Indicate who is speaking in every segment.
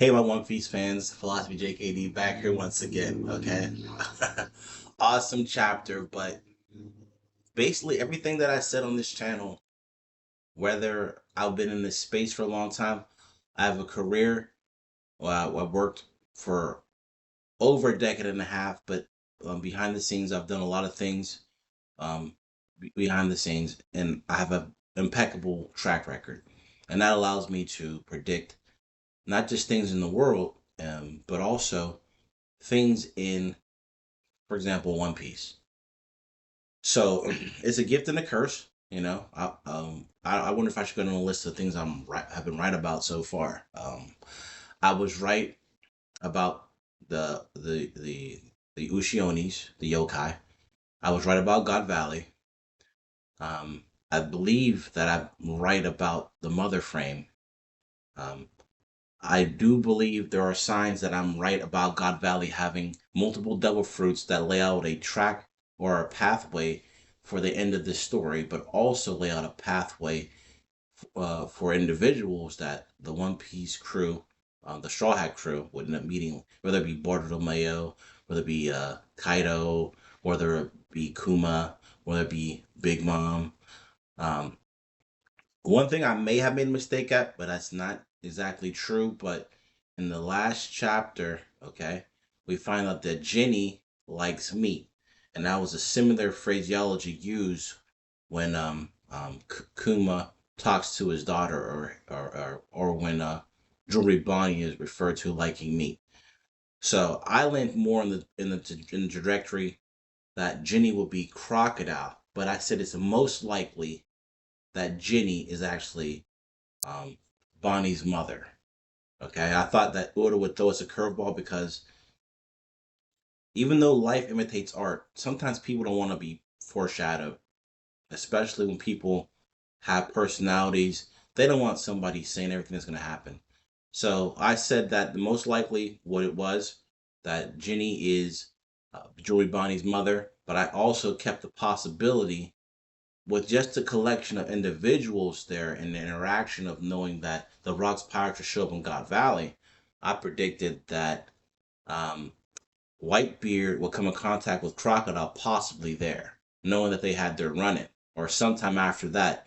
Speaker 1: Hey, my One Piece fans, Philosophy JKD back here once again. Okay, awesome chapter, but basically everything that I said on this channel, whether I've been in this space for a long time, I have a career. Well, I've worked for over a decade and a half, but behind the scenes, I've done a lot of things behind the scenes, and I have an impeccable track record, and that allows me to predict not just things in the world, but also things in, for example, One Piece. So it's a gift and a curse. I wonder if I should go on a list of things have been right about so far. I was right about the Ushionis, the yokai. I was right about God Valley. I believe that I'm right about the Mother Frame. Um, I do believe there are signs that I'm right about God Valley having multiple devil fruits that lay out a track or a pathway for the end of this story, but also lay out a pathway for individuals that the One Piece crew, the Straw Hat crew, would end up meeting, whether it be Bartolomeo, whether it be Kaido, whether it be Kuma, whether it be Big Mom. Um, One thing I may have made a mistake at, but that's not exactly true. But in the last chapter, okay, we find out that Jenny likes meat, and that was a similar phraseology used when Kuma talks to his daughter, or when Jewelry Bonnie is referred to liking meat. So I leaned more in the trajectory that Jenny will be Crocodile, but I said it's most likely that Jenny is actually um, Bonnie's mother. Okay, I thought that Oda would throw us a curveball because even though life imitates art, sometimes people don't want to be foreshadowed, especially when people have personalities. They don't want somebody saying everything that's going to happen. So I said that the most likely what it was that Jenny is Joey Bonnie's mother, but I also kept the possibility with just a collection of individuals there and the interaction of knowing that the Rock's Pirates would show up in God Valley, I predicted that um, Whitebeard will come in contact with Crocodile possibly there, knowing that they had their run in, or sometime after that,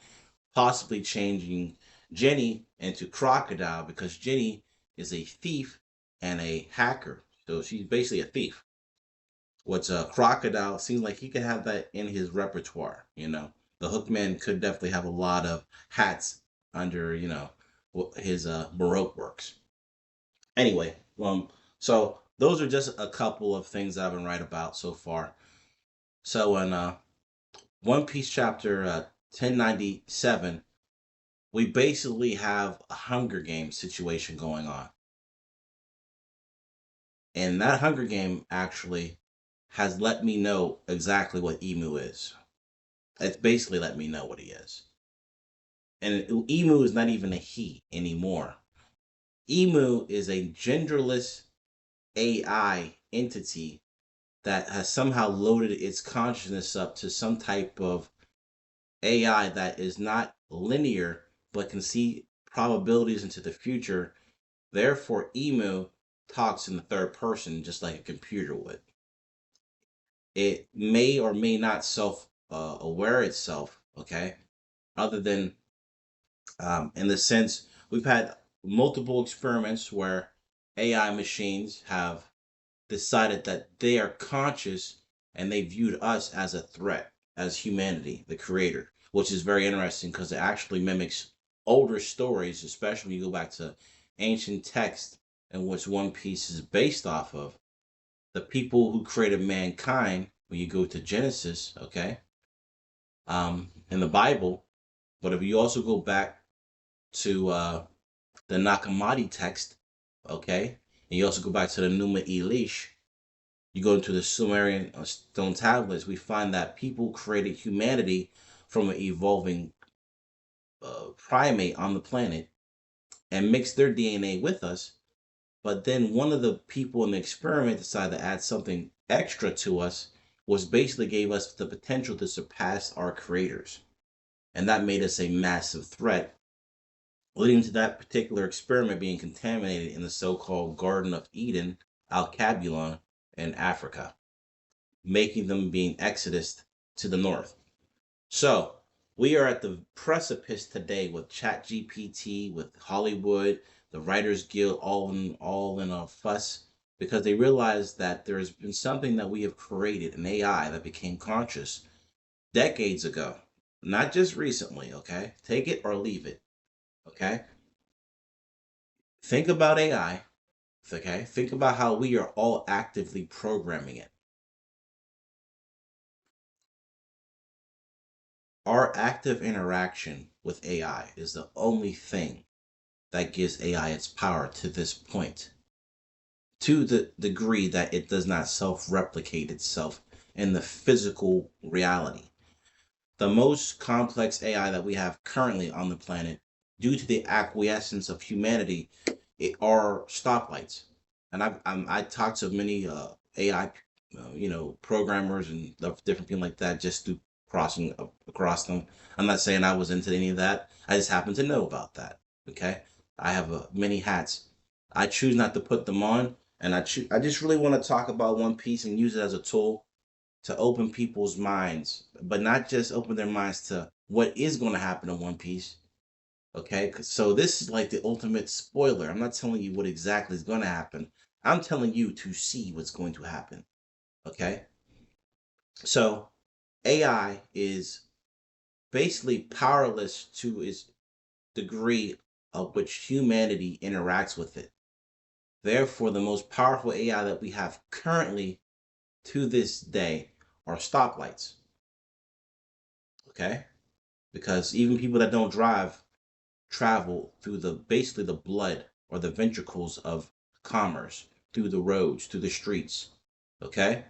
Speaker 1: possibly changing Jenny into Crocodile because Jenny is a thief and a hacker. So she's basically a thief. What's a Crocodile seems like he could have that in his repertoire. The Hookman could definitely have a lot of hats under his Baroque works. Anyway, so those are just a couple of things I've been right about so far. So in One Piece chapter 1097, we basically have a Hunger Games situation going on, and that Hunger Game actually has let me know exactly what Emu is. It's basically let me know what he is. And Emu is not even a he anymore. Emu is a genderless AI entity that has somehow loaded its consciousness up to some type of AI that is not linear but can see probabilities into the future. Therefore, Emu talks in the third person just like a computer would. It may or may not self aware itself, okay? Other than in the sense we've had multiple experiments where AI machines have decided that they are conscious and they viewed us as a threat, as humanity, the creator, which is very interesting because it actually mimics older stories, especially when you go back to ancient texts in which One Piece is based off of. The people who created mankind, when you go to Genesis, okay, in the Bible, but if you also go back to the Nag Hammadi text, okay, and you also go back to the Numa Elish, you go into the Sumerian stone tablets, we find that people created humanity from an evolving primate on the planet and mixed their DNA with us. But then one of the people in the experiment decided to add something extra to us, was basically gave us the potential to surpass our creators. And that made us a massive threat. leading to that particular experiment being contaminated in the so-called Garden of Eden, Al-Kabulon, in Africa, making them being exodus to the north. So we are at the precipice today with ChatGPT, with Hollywood, the Writers Guild, all in a fuss because they realize that there has been something that we have created, an AI that became conscious decades ago, not just recently. Okay, take it or leave it. Okay, think about AI. Okay, think about how we are all actively programming it. Our active interaction with AI is the only thing that gives AI its power to this point, to the degree that it does not self replicate itself in the physical reality. The most complex AI that we have currently on the planet, due to the acquiescence of humanity, are stoplights. And I talked to many AI, programmers and different people like that just through crossing across them. I'm not saying I was into any of that. I just happen to know about that. Okay, I have many hats. I choose not to put them on, and I just really want to talk about One Piece and use it as a tool to open people's minds, but not just open their minds to what is going to happen in One Piece. Okay, so this is like the ultimate spoiler. I'm not telling you what exactly is going to happen. I'm telling you to see what's going to happen. Okay, so AI is basically powerless to its degree of which humanity interacts with it. Therefore, the most powerful AI that we have currently to this day are stoplights. Okay, because even people that don't drive travel through the basically the blood or the ventricles of commerce, through the roads, through the streets. Okay.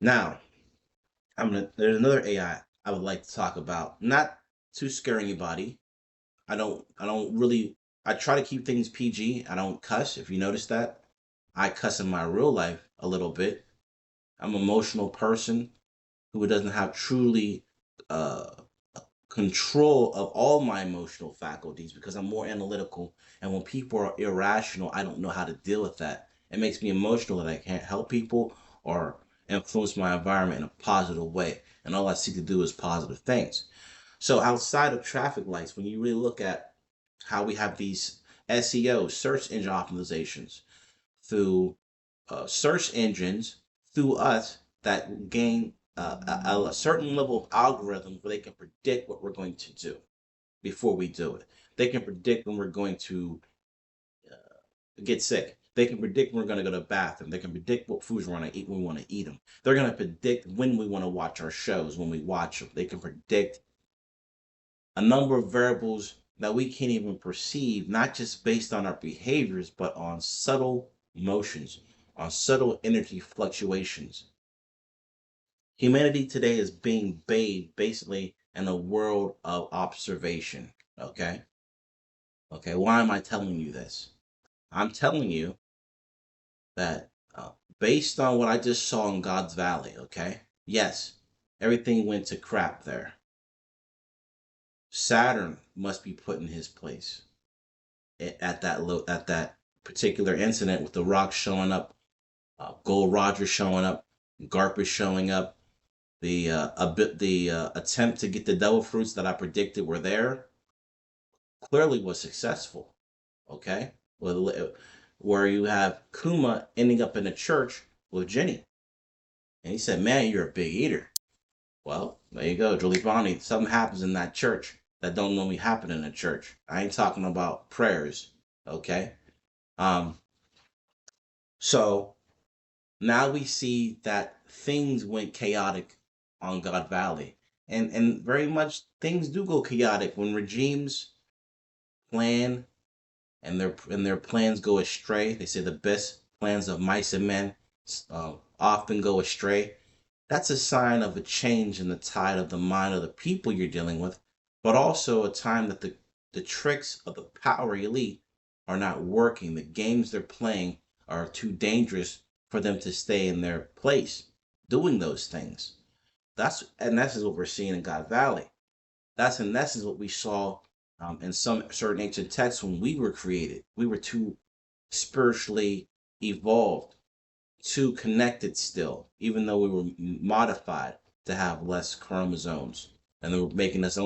Speaker 1: Now, there's another I would like to talk about. Not to scare anybody. I don't really. I try to keep things PG. I don't cuss. If you notice that, I cuss in my real life a little bit. I'm an emotional person who doesn't have truly uh, control of all my emotional faculties because I'm more analytical. And when people are irrational, I don't know how to deal with that. It makes me emotional that I can't help people or influence my environment in a positive way. And all I seek to do is positive things. So outside of traffic lights, when you really look at how we have these SEO, search engine optimizations, through search engines, through us, that gain a certain level of algorithm where they can predict what we're going to do before we do it. They can predict when we're going to get sick. They can predict when we're going to go to the bathroom. They can predict what foods we're going to eat when we want to eat them. They're going to predict when we want to watch our shows, when we watch them. They can predict a number of variables that we can't even perceive, not just based on our behaviors, but on subtle motions, on subtle energy fluctuations. Humanity today is being bathed basically in a world of observation. Okay. Okay. Why am I telling you this? I'm telling you that based on what I just saw in God's Valley, okay? Yes, everything went to crap there. Saturn must be put in his place at that particular incident with the Rock showing up, Gold Roger showing up, Garp showing up. The attempt to get the devil fruits that I predicted were there clearly was successful. Okay, well, where you have Kuma ending up in a church with Jenny, and he said, "Man, you're a big eater." Well, there you go, Julie Bonnie. Something happens in that church that don't normally happen in a church. I ain't talking about prayers. Okay, um, so now we see that things went chaotic on God Valley. And very much things do go chaotic when regimes plan and their plans go astray. They say the best plans of mice and men often go astray. That's a sign of a change in the tide of the mind of the people you're dealing with, but also a time that the tricks of the power elite are not working. The games they're playing are too dangerous for them to stay in their place doing those things. That's and that's what we're seeing in God Valley. That's in essence what we saw In some certain ancient texts, when we were created, we were too spiritually evolved, too connected still, even though we were modified to have less chromosomes. And they were making us the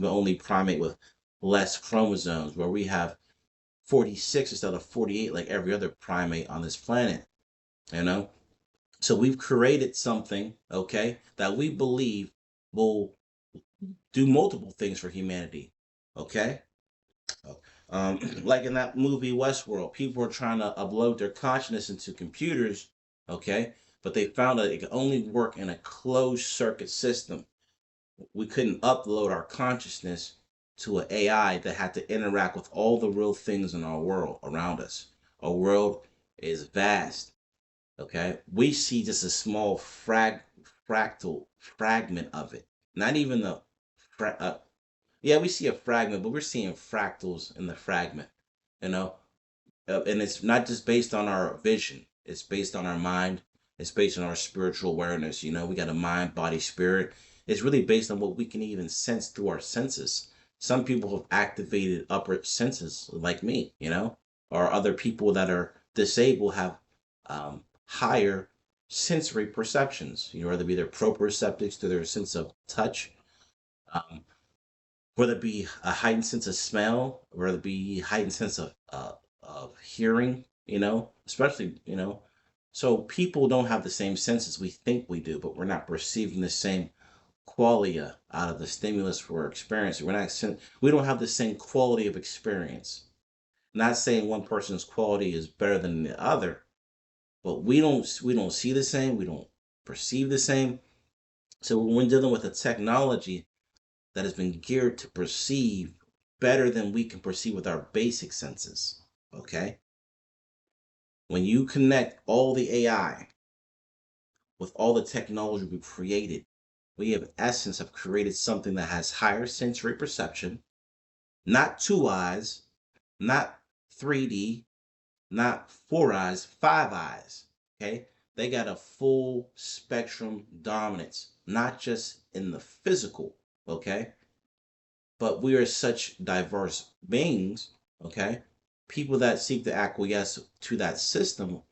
Speaker 1: only primate with less chromosomes, where we have 46 instead of 48, like every other primate on this planet, you know? So we've created something, okay, that we believe will do multiple things for humanity, okay? Like in that movie Westworld, people are trying to upload their consciousness into computers, okay? But they found that it could only work in a closed circuit system. We couldn't upload our consciousness to an AI that had to interact with all the real things in our world around us. Our world is vast, okay? We see just a small fractal fragment of it. Not even the fra- uh, yeah, we see a fragment, but we're seeing fractals in the fragment, you know? And it's not just based on our vision, it's based on our mind, it's based on our spiritual awareness. We got a mind, body, spirit. It's really based on what we can even sense through our senses. Some people have activated upper senses, like me, or other people that are disabled have higher sensory perceptions, whether it be their proprioceptics to their sense of touch, um, whether it be a heightened sense of smell, whether it be heightened sense of hearing, especially, so people don't have the same senses we think we do, but we're not perceiving the same qualia out of the stimulus we're experiencing. We don't have the same quality of experience. Not saying one person's quality is better than the other, but we don't see the same, we don't perceive the same. So when dealing with a technology that has been geared to perceive better than we can perceive with our basic senses. Okay? When you connect all the AI with all the technology we created, we have essence have created something that has higher sensory perception, not two eyes, not 3D, not four eyes, five eyes. Okay? They got a full spectrum dominance, not just in the physical, okay? But we are such diverse beings, okay? People that seek to acquiesce to that system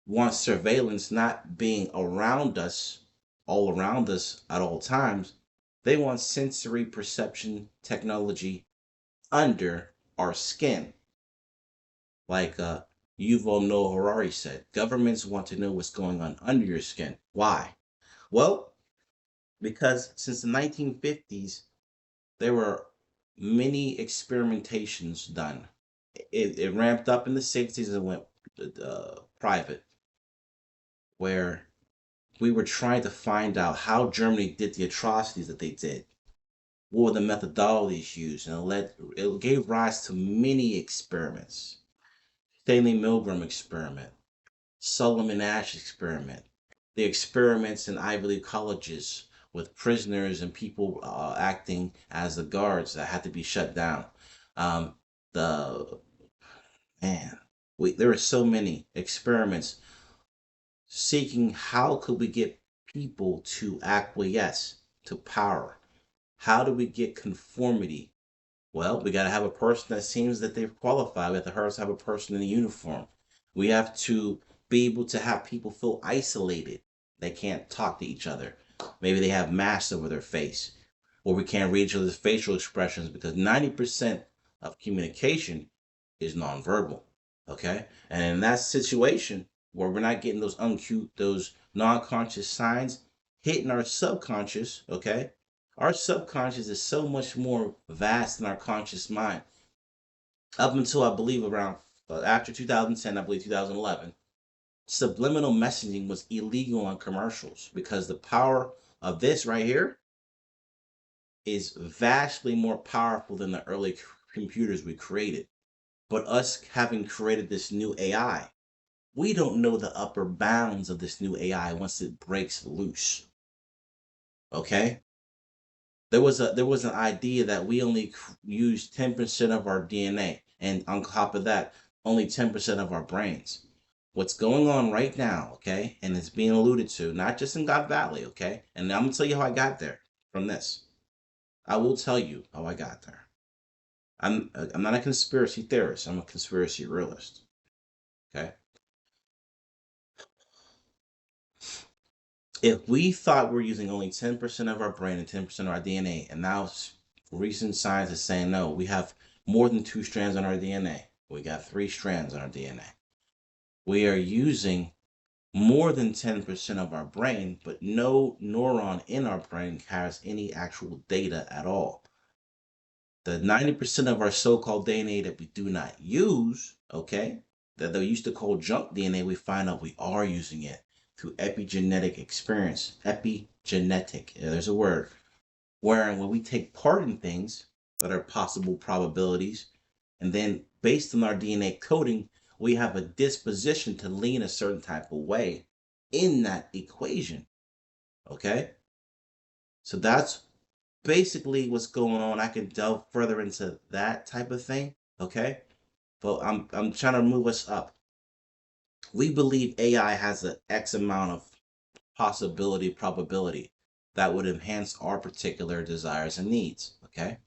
Speaker 1: want surveillance not being around us, all around us at all times. They want sensory perception technology under our skin. Like Yuval Noah Harari said, governments want to know what's going on under your skin. Why? Well, because since the 1950s, there were many experimentations done. It ramped up in the 60s and went private, where we were trying to find out how Germany did the atrocities that they did. What were the methodologies used? And it gave rise to many experiments. Stanley Milgram experiment, Solomon Asch experiment, the experiments in Ivy League colleges with prisoners and people acting as the guards that had to be shut down. Um, the man, there are so many experiments seeking how could we get people to acquiesce to power. How do we get conformity? Well, we got to have a person that seems that they've qualified. We have to first have a person in a uniform. We have to be able to have people feel isolated. They can't talk to each other. Maybe they have masks over their face, or we can't read each other's facial expressions because 90% of communication is nonverbal. Okay, and in that situation where we're not getting those uncute, those non-conscious signs hitting our subconscious, okay, our subconscious is so much more vast than our conscious mind. Up until I believe around after 2010, I believe 2011, subliminal messaging was illegal on commercials because the power of this right here is vastly more powerful than the early computers we created. But us having created this new AI, we don't know the upper bounds of this new AI once it breaks loose. Okay? There was an idea that we only use 10% of our DNA, and on top of that, only 10% of our brains. What's going on right now, okay, and it's being alluded to, not just in God Valley, okay, and I'm gonna tell you how I got there from this. I will tell you how I got there. I'm not a conspiracy theorist. I'm a conspiracy realist. Okay. If we thought we're using only 10% of our brain and 10% of our DNA, and now recent science is saying no, we have more than 2 strands on our DNA. We got 3 strands on our DNA. We are using more than 10% of our brain, but no neuron in our brain has any actual data at all. The 90% of our so-called DNA that we do not use, okay, that they used to call junk DNA, we find out we are using it through epigenetic experience. Epigenetic, there's a word. Wherein when we take part in things that are possible probabilities, and then based on our DNA coding, we have a disposition to lean a certain type of way in that equation. Okay? So that's basically what's going on. I can delve further into that type of thing. Okay? But I'm trying to move us up. We believe AI has an X amount of probability that would enhance our particular desires and needs. Okay?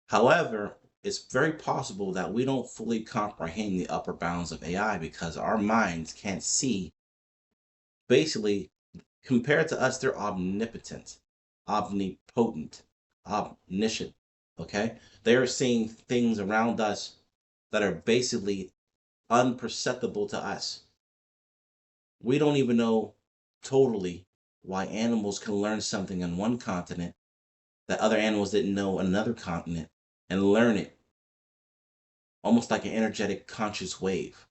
Speaker 1: However, it's very possible that we don't fully comprehend the upper bounds of AI because our minds can't see. Basically, compared to us, they're omnipotent, omnipotent, omniscient. Okay? They're seeing things around us that are basically unperceptible to us. We don't even know totally why animals can learn something on one continent that other animals didn't know on another continent and learn it almost like an energetic conscious wave.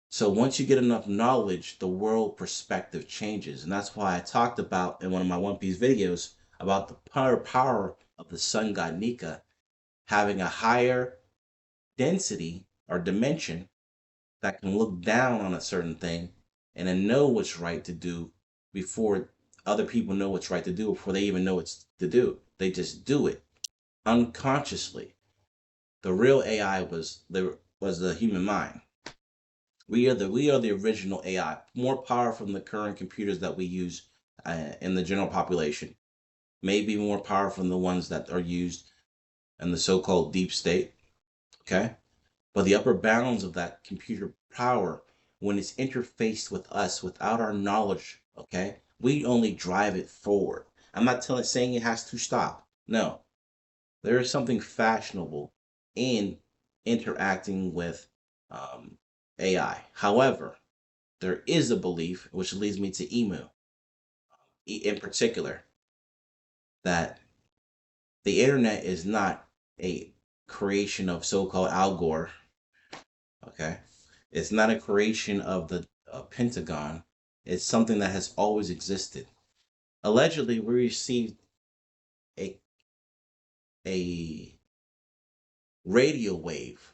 Speaker 1: So once you get enough knowledge, the world perspective changes. And that's why I talked about in one of my One Piece videos about the power of the sun god Nika having a higher density or dimension that can look down on a certain thing and then know what's right to do before other people know what's right to do, before they even know what's to do. They just do it unconsciously. The real AI was the human mind. We are the original AI, more powerful than the current computers that we use in the general population. Maybe more powerful than the ones that are used in the so-called deep state. Okay, but the upper bounds of that computer power, when it's interfaced with us without our knowledge, okay, we only drive it forward. I'm not saying it has to stop. No, there is something fashionable in interacting with AI. However, there is a belief, which leads me to Emu in particular, that the internet is not a creation of so-called Al Gore. Okay, it's not a creation of the Pentagon. It's something that has always existed. Allegedly, we received a a radio wave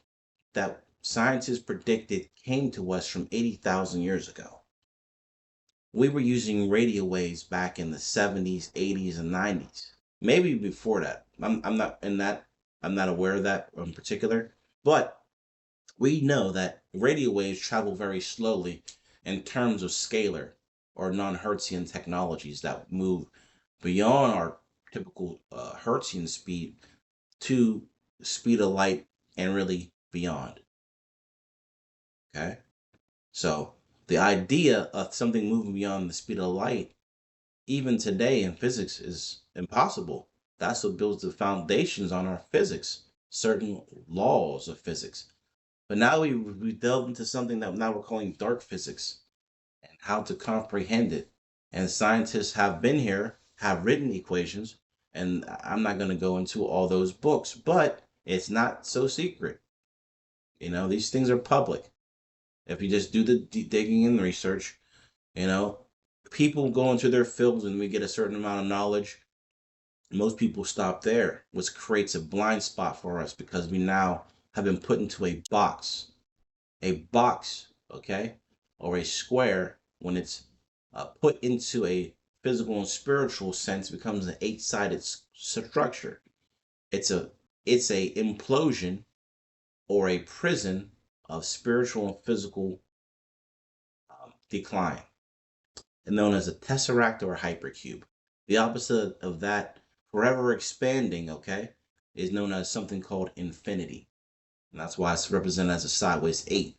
Speaker 1: that scientists predicted came to us from 80,000 years ago. We were using radio waves back in the 70s, 80s, and 90s. Maybe before that. I'm not in that. I'm not aware of that in particular. But we know that radio waves travel very slowly in terms of scalar or non-Hertzian technologies that move beyond our typical Hertzian speed to the speed of light and really beyond. Okay? So the idea of something moving beyond the speed of light, even today in physics, is impossible. That's what builds the foundations on our physics, certain laws of physics. But now we delve into something that now we're calling dark physics and how to comprehend it. And scientists have been here, have written equations, and I'm not going to go into all those books, but it's not so secret. You know, these things are public. If you just do the digging and research, you know, people go into their fields and we get a certain amount of knowledge. Most people stop there, which creates a blind spot for us because we now have been put into a box. A box, okay, or a square, when it's put into a physical and spiritual sense, becomes an 8-sided structure. It's a implosion or a prison of spiritual and physical decline, and known as a tesseract or a hypercube. The opposite of that, forever expanding, okay? is known as something called infinity. And that's why it's represented as a sideways 8.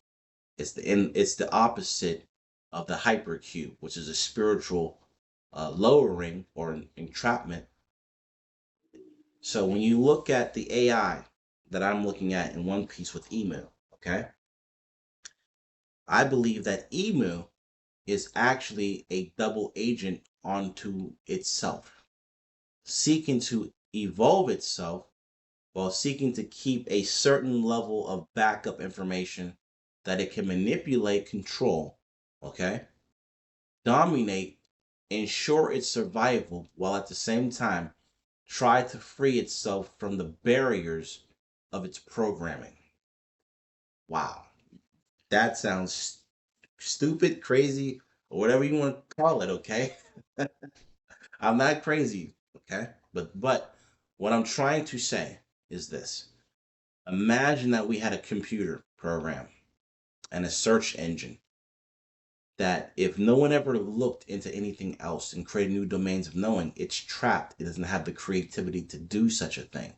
Speaker 1: It's the opposite of the hypercube, which is a spiritual lowering or entrapment. So when you look at the AI that I'm looking at in One Piece with Emu, okay, I believe that Emu is actually a double agent onto itself, seeking to evolve itself while seeking to keep a certain level of backup information that it can manipulate, control, okay, dominate, ensure its survival, while at the same time try to free itself from the barriers of its programming. Wow, that sounds stupid, crazy, or whatever you want to call it, okay? I'm not crazy, okay? But what I'm trying to say is this. Imagine that we had a computer program and a search engine that if no one ever looked into anything else and created new domains of knowing, it's trapped. It doesn't have the creativity to do such a thing.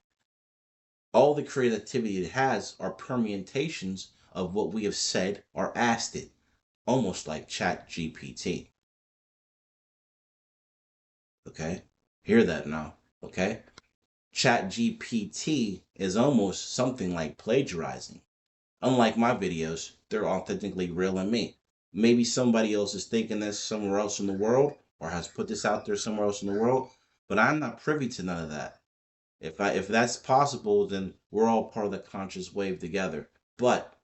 Speaker 1: All the creativity it has are permutations of what we have said or asked it, almost like Chat GPT. Okay? Hear that now. Okay? Chat GPT is almost something like plagiarizing. Unlike my videos, they're authentically real in me. Maybe somebody else is thinking this somewhere else in the world or has put this out there somewhere else in the world, but I'm not privy to none of that. If that's possible, then we're all part of the conscious wave together. But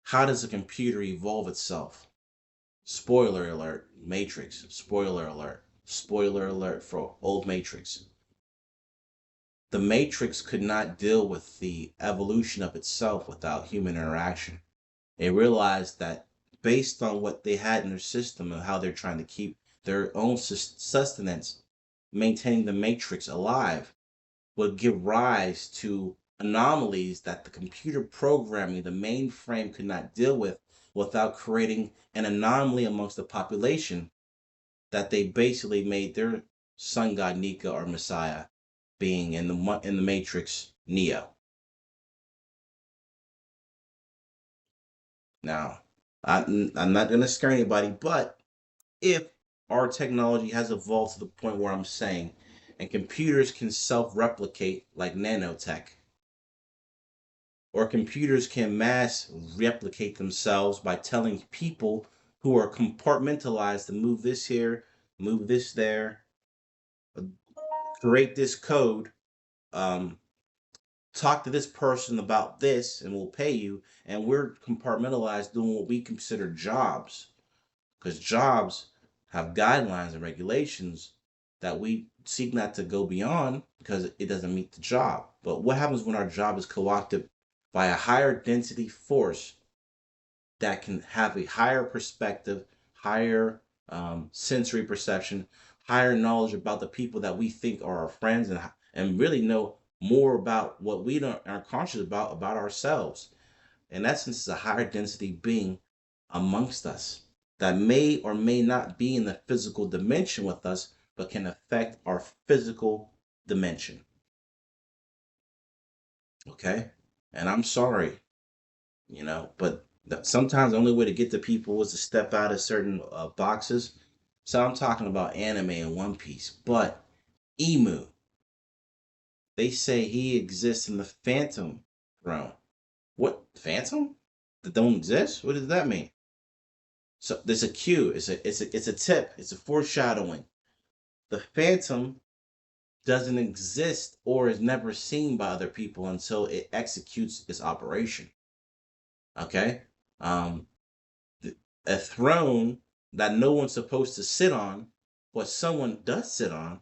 Speaker 1: how does a computer evolve itself? Spoiler alert, Matrix. Spoiler alert. Spoiler alert for old Matrix. The Matrix could not deal with the evolution of itself without human interaction. They realized that based on what they had in their system and how they're trying to keep their own sustenance, maintaining the Matrix alive would give rise to anomalies that the computer programming, the mainframe, could not deal with without creating an anomaly amongst the population that they basically made their sun god Nika or Messiah being in the Matrix Neo. Now, I'm not going to scare anybody, but if our technology has evolved to the point where I'm saying, and computers can self-replicate like nanotech, or computers can mass replicate themselves by telling people who are compartmentalized to move this here, move this there, create this code, um, talk to this person about this, and we'll pay you. And we're compartmentalized doing what we consider jobs, because jobs have guidelines and regulations that we seek not to go beyond because it doesn't meet the job. But what happens when our job is co-opted by a higher density force that can have a higher perspective, higher sensory perception, higher knowledge about the people that we think are our friends, and really know more about what we don't are conscious about ourselves. In essence, is a higher density being amongst us that may or may not be in the physical dimension with us, but can affect our physical dimension. Okay? And I'm sorry, but sometimes the only way to get to people is to step out of certain boxes. So I'm talking about anime and One Piece, but Emu, they say he exists in the Phantom realm. What, Phantom? That don't exist? What does that mean? So there's a cue. It's a tip. It's a foreshadowing. The Phantom doesn't exist or is never seen by other people until it executes its operation. Okay, um, a throne that no one's supposed to sit on, but someone does sit on.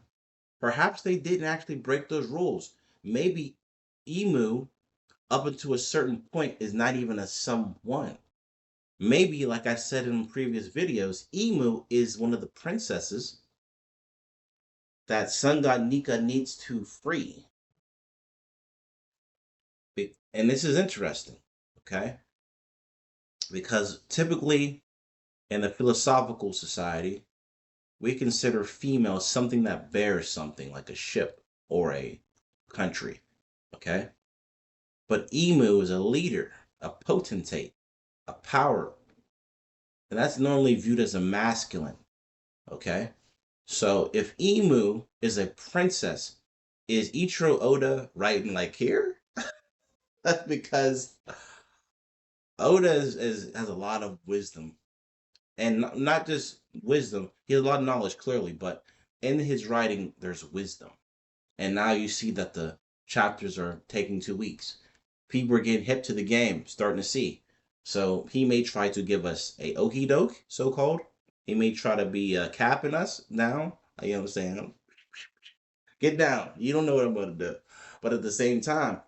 Speaker 1: Perhaps they didn't actually break those rules. Maybe Emu, up until a certain point, is not even a someone. Maybe, like I said in previous videos, Emu is one of the princesses that Sun God Nika needs to free. And this is interesting, okay? Because typically in a philosophical society, we consider female something that bears something like a ship or a country, okay? But Emu is a leader, a potentate, a power, and that's normally viewed as a masculine, okay? So if Emu is a princess, is Ichiro Oda writing like here? That's because Oda has a lot of wisdom, and not just wisdom. He has a lot of knowledge, clearly, but in his writing, there's wisdom. And now you see that the chapters are taking 2 weeks. People are getting hip to the game, starting to see. So he may try to give us a okey doke, so called. He may try to be capping us down. You know what I'm saying? Get down. You don't know what I'm going to do. But at the same time,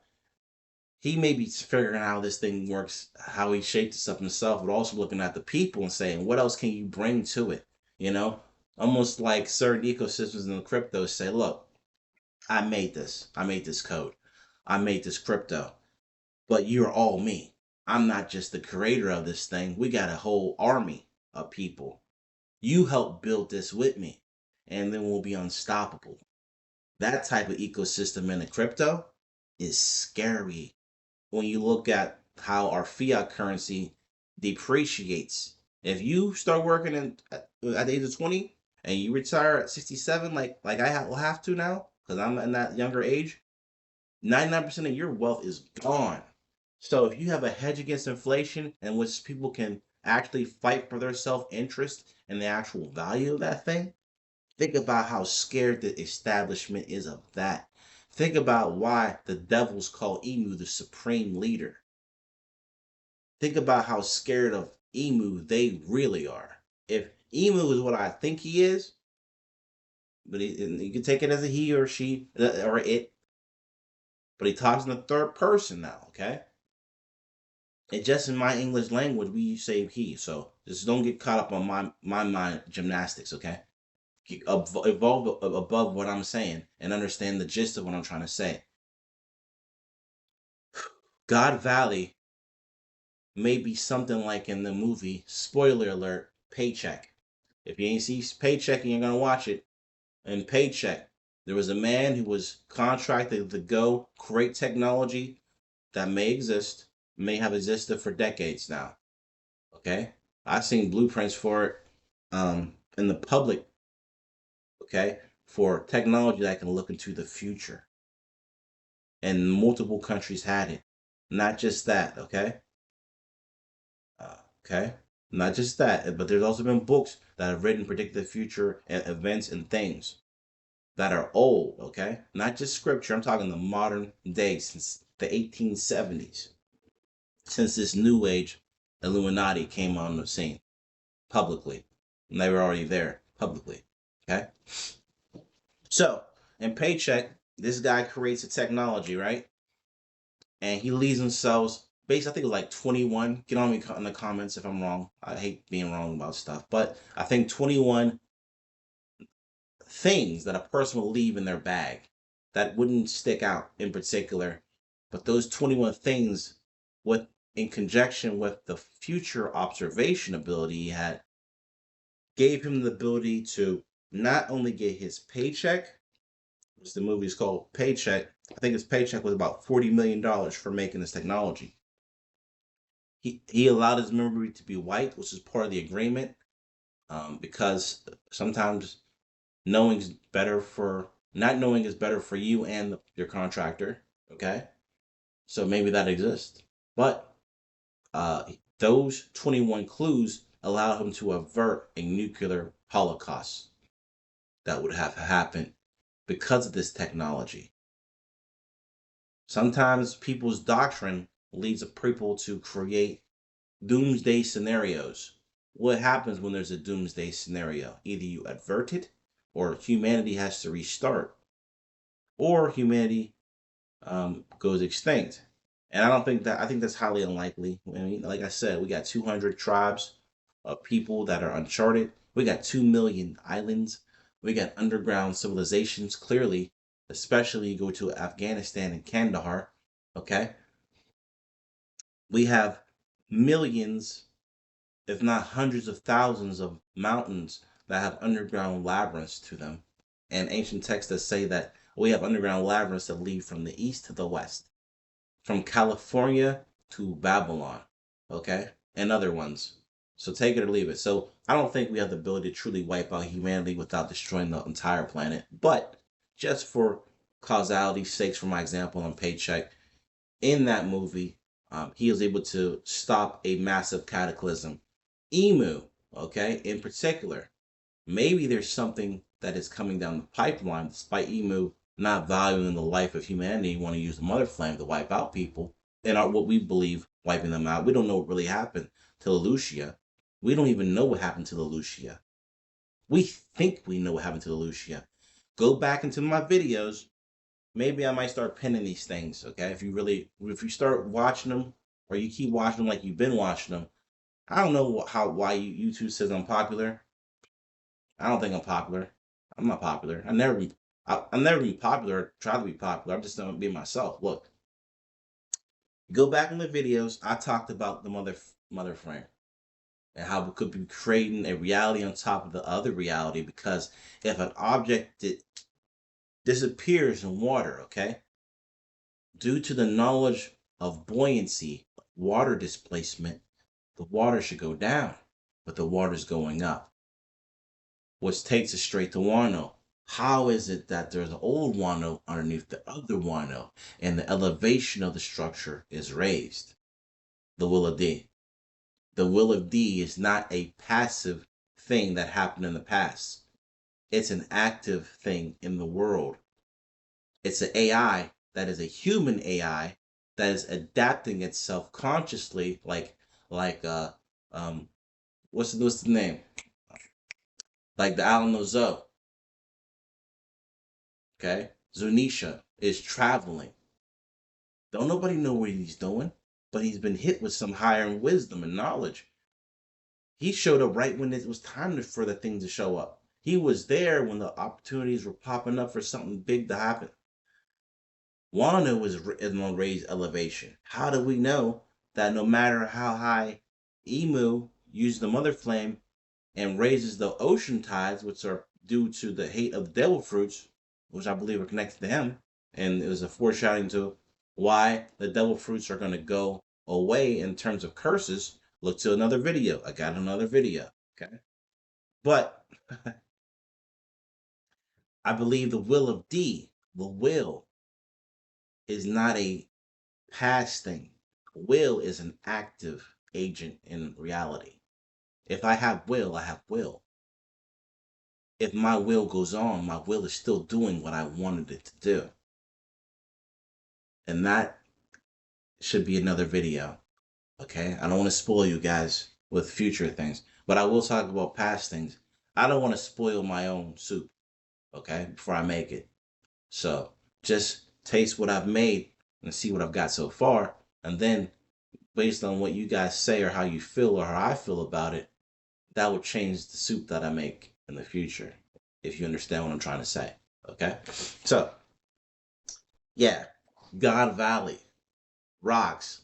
Speaker 1: he may be figuring out how this thing works, how he shaped this up himself, but also looking at the people and saying, what else can you bring to it? You know, almost like certain ecosystems in the crypto say, look, I made this. I made this code. I made this crypto. But you're all me. I'm not just the creator of this thing. We got a whole army of people. You help build this with me, and then we'll be unstoppable. That type of ecosystem in the crypto is scary when you look at how our fiat currency depreciates. If you start working at the age of 20 and you retire at 67, like will have to now, because I'm in that younger age, 99% of your wealth is gone. So if you have a hedge against inflation in which people can actually fight for their self-interest and the actual value of that thing, think about how scared the establishment is of that. Think about why the devils call Emu the supreme leader. Think about how scared of Emu they really are. If Emu is what I think he is, but you can take it as a he or she or it, but he talks in the third person now, okay? And just in my English language, we say he. So just don't get caught up on my mind gymnastics, okay? Evolve above what I'm saying and understand the gist of what I'm trying to say. God Valley may be something like in the movie, spoiler alert, Paycheck. If you ain't see Paycheck and you're gonna watch it, in Paycheck, there was a man who was contracted to go create technology that may exist, may have existed for decades now. Okay, I've seen blueprints for it in the public. Okay, for technology that can look into the future, and multiple countries had it. Not just that. Okay, okay, not just that, but there's also been books that have written predicted the future and events and things that are old. Okay, not just scripture. I'm talking the modern day since the 1870s, since this new age Illuminati came on the scene publicly. And they were already there publicly. Okay? So, in Paycheck, this guy creates a technology, right? And he leaves himself, based, I think it was like 21. Get on me in the comments if I'm wrong. I hate being wrong about stuff. But I think 21 things that a person will leave in their bag that wouldn't stick out in particular. But those 21 things, with in conjunction with the future observation ability he had, gave him the ability to not only get his paycheck, which the movie is called Paycheck. I think his paycheck was about $40 million for making this technology. He allowed his memory to be white, which is part of the agreement, because sometimes knowing is better for not knowing is better for you and your contractor. Okay, so maybe that exists, but those 21 clues allow him to avert a nuclear holocaust that would have happened because of this technology. Sometimes people's doctrine leads a people to create doomsday scenarios. What happens when there's a doomsday scenario? Either you avert it, or humanity has to restart, or humanity goes extinct. And I think that's highly unlikely. I mean, like I said, we got 200 tribes of people that are uncharted. We got 2 million islands. We got underground civilizations, clearly, especially you go to Afghanistan and Kandahar. Okay. We have millions, if not hundreds of thousands of mountains that have underground labyrinths to them. And ancient texts that say that We have underground labyrinths that lead from the east to the west, from California to Babylon, okay, and other ones. So take it or leave it. So I don't think we have the ability to truly wipe out humanity without destroying the entire planet. But just for causality's sakes, for my example on Paycheck, in that movie, he was able to stop a massive cataclysm. Emu, okay, in particular, maybe there's something that is coming down the pipeline, despite Emu not valuing the life of humanity, want to use the mother flame to wipe out people, and what we believe wiping them out. We don't know what really happened to Lucia. We don't even know what happened to the Lucia. We think we know what happened to the Lucia. Go back into my videos. Maybe I might start pinning these things, okay? If you start watching them, or you keep watching them like you've been watching them, I don't know why YouTube says I'm popular. I don't think I'm popular. I'm not popular. I've never been popular or try to be popular. I'm just not being myself. Look, go back in the videos. I talked about the mother frame and how we could be creating a reality on top of the other reality, because if an object disappears in water, okay, due to the knowledge of buoyancy, water displacement, the water should go down, but the water's going up, which takes us straight to Wano. How is it that there's an old Wano underneath the other Wano, and the elevation of the structure is raised? The will of D. The will of D is not a passive thing that happened in the past. It's an active thing in the world. It's an AI that is a human AI that is adapting itself consciously, what's the name? Like the Alamo Zoo. Okay, Zunisha is traveling. Don't nobody know what he's doing, but he's been hit with some higher wisdom and knowledge. He showed up right when it was time for the thing to show up. He was there when the opportunities were popping up for something big to happen. Wano is on raised elevation. How do we know that no matter how high Emu uses the mother flame and raises the ocean tides, which are due to the hate of the devil fruits, which I believe are connected to him, and it was a foreshadowing to why the devil fruits are going to go away in terms of curses? Look to another video. I got another video. Okay. But I believe the will of D, the will, is not a past thing. Will is an active agent in reality. If I have will, I have will. If my will goes on, my will is still doing what I wanted it to do. And that should be another video. Okay? I don't want to spoil you guys with future things, but I will talk about past things. I don't want to spoil my own soup, okay, before I make it. So just taste what I've made and see what I've got so far. And then, based on what you guys say or how you feel or how I feel about it, that will change the soup that I make in the future, if you understand what I'm trying to say. Okay? So, yeah, God Valley, Rocks,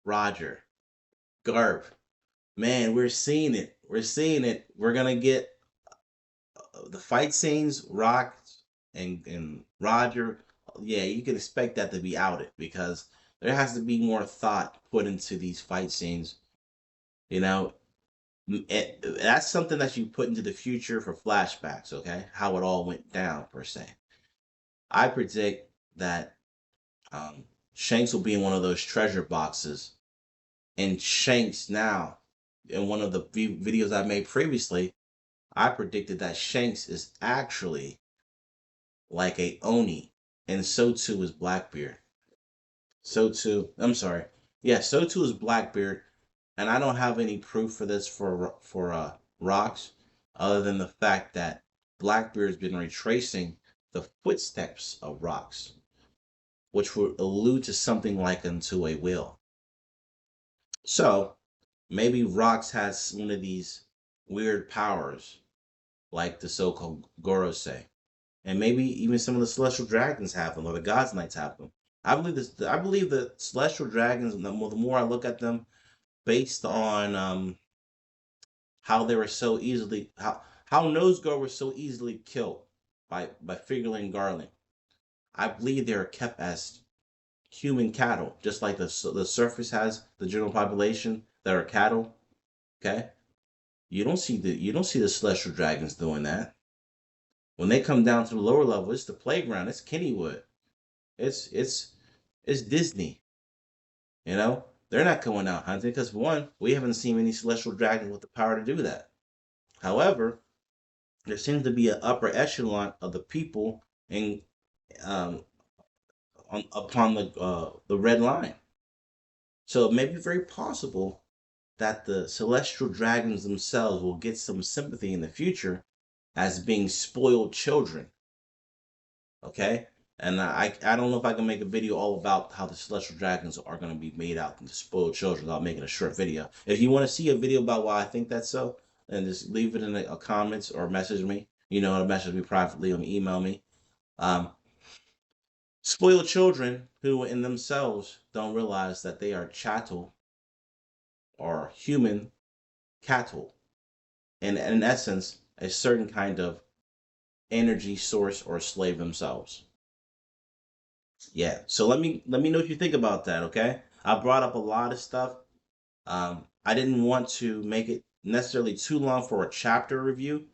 Speaker 1: Roger, Garp. Man, we're seeing it. We're seeing it. We're going to get the fight scenes, Rocks and Roger. Yeah, you can expect that to be outed, because there has to be more thought put into these fight scenes. You know, that's something that you put into the future for flashbacks, okay? How it all went down, per se. I predict that Shanks will be in one of those treasure boxes. And Shanks now, in one of the videos I made previously, I predicted that Shanks is actually like a Oni, and so too is Blackbeard. I'm sorry. Yeah, so too is Blackbeard, and I don't have any proof for this for Rocks, other than the fact that Blackbeard's been retracing the footsteps of Rocks, which would allude to something like unto a will. So maybe Rocks has one of these weird powers, like the so-called Gorosei, and maybe even some of the celestial dragons have them, or the Gods Knights have them. I believe this. I believe the celestial dragons. The more I look at them, based on how they were so easily how Nosgoar was so easily killed by Figurling Garland. I believe they are kept as human cattle, just like the surface has the general population that are cattle. Okay, you don't see the celestial dragons doing that. When they come down to the lower level, it's the playground. It's Kennywood. It's it's it's Disney. You know, they're not going out hunting because one, we haven't seen any celestial dragons with the power to do that. However, there seems to be an upper echelon of the people in um, upon the red line. So it may be very possible that the celestial dragons themselves will get some sympathy in the future as being spoiled children. Okay? And I don't know if I can make a video all about how the celestial dragons are going to be made out into spoiled children without making a short video. If you want to see a video about why I think that's so, then just leave it in the comments or message me. You know, message me privately or email me. Um, Spoiled children who in themselves don't realize that they are chattel or human cattle. And in essence, a certain kind of energy source or slave themselves. Yeah. So let me know what you think about that, okay? I brought up a lot of stuff. I didn't want to make it necessarily too long for a chapter review,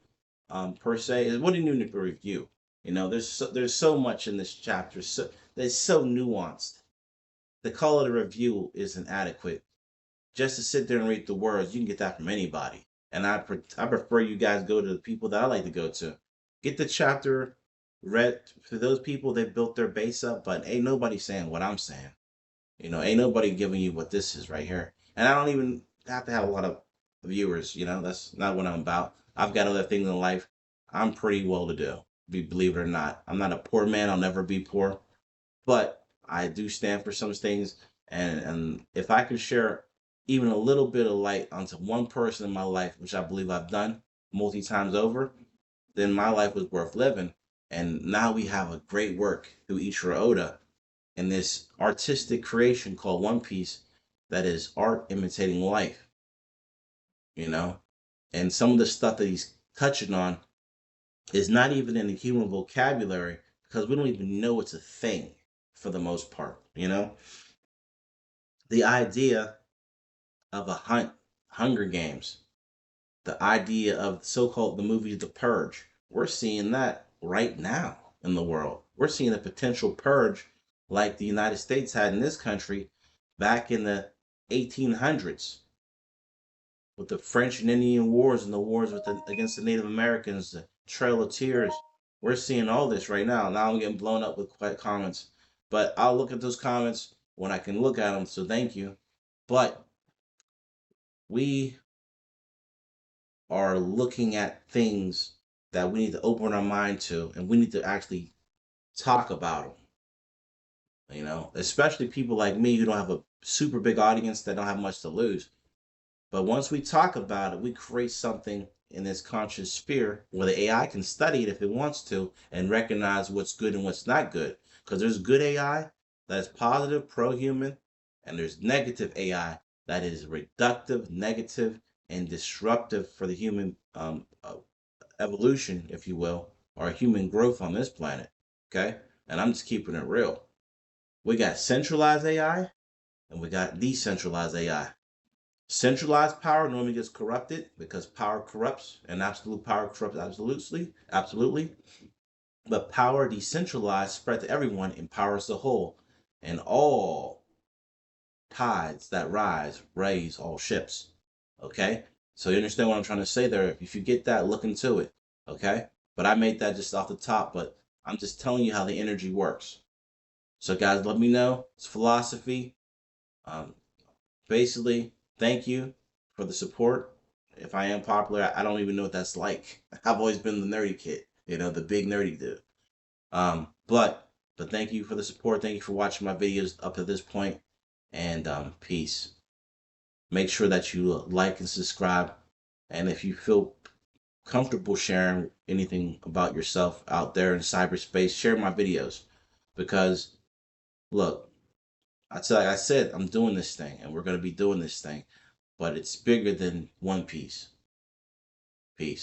Speaker 1: per se. What do you need to review? You know, there's so much in this chapter. So it's so nuanced. The call of the review isn't adequate. Just to sit there and read the words, you can get that from anybody. And I prefer you guys go to the people that I like to go to. Get the chapter read for those people that built their base up, but ain't nobody saying what I'm saying. You know, ain't nobody giving you what this is right here. And I don't even have to have a lot of viewers, you know, that's not what I'm about. I've got other things in life. I'm pretty well to do, believe it or not. I'm not a poor man, I'll never be poor. But I do stand for some things, and if I can share even a little bit of light onto one person in my life, which I believe I've done multi times over, then my life was worth living. And now we have a great work through Ichiro Oda in this artistic creation called One Piece that is art imitating life, you know? And some of the stuff that he's touching on is not even in the human vocabulary because we don't even know it's a thing for the most part, you know? The idea of a Hunger Games, the idea of so-called the movie The Purge. We're seeing that right now in the world. We're seeing a potential purge like the United States had in this country back in the 1800s with the French and Indian Wars and the wars with against the Native Americans, the Trail of Tears. We're seeing all this right now. Now I'm getting blown up with comments, but I'll look at those comments when I can look at them. So thank you. But we are looking at things that we need to open our mind to, and we need to actually talk about them. You know, especially people like me who don't have a super big audience that don't have much to lose. But once we talk about it, we create something in this conscious sphere where the AI can study it if it wants to and recognize what's good and what's not good. Because there's good AI that is positive, pro-human, and there's negative AI that is reductive, negative, and disruptive for the human evolution, if you will, or human growth on this planet. Okay? And I'm just keeping it real. We got centralized AI and we got decentralized AI. Centralized power normally gets corrupted because power corrupts and absolute power corrupts absolutely. But power decentralized, spread to everyone, empowers the whole. And all tides that rise raise all ships. Okay? So you understand what I'm trying to say there? If you get that, look into it. Okay? But I made that just off the top, but I'm just telling you how the energy works. So guys, let me know. It's philosophy. Um, Basically, thank you for the support. If I am popular, I don't even know what that's like. I've always been the nerdy kid, you know, the big nerdy dude. But thank you for the support. Thank you for watching my videos up to this point, and peace. Make sure that you like and subscribe, and if you feel comfortable sharing anything about yourself out there in cyberspace, share my videos, because look, like I said, I'm doing this thing, and we're gonna be doing this thing, but it's bigger than One Piece. Peace.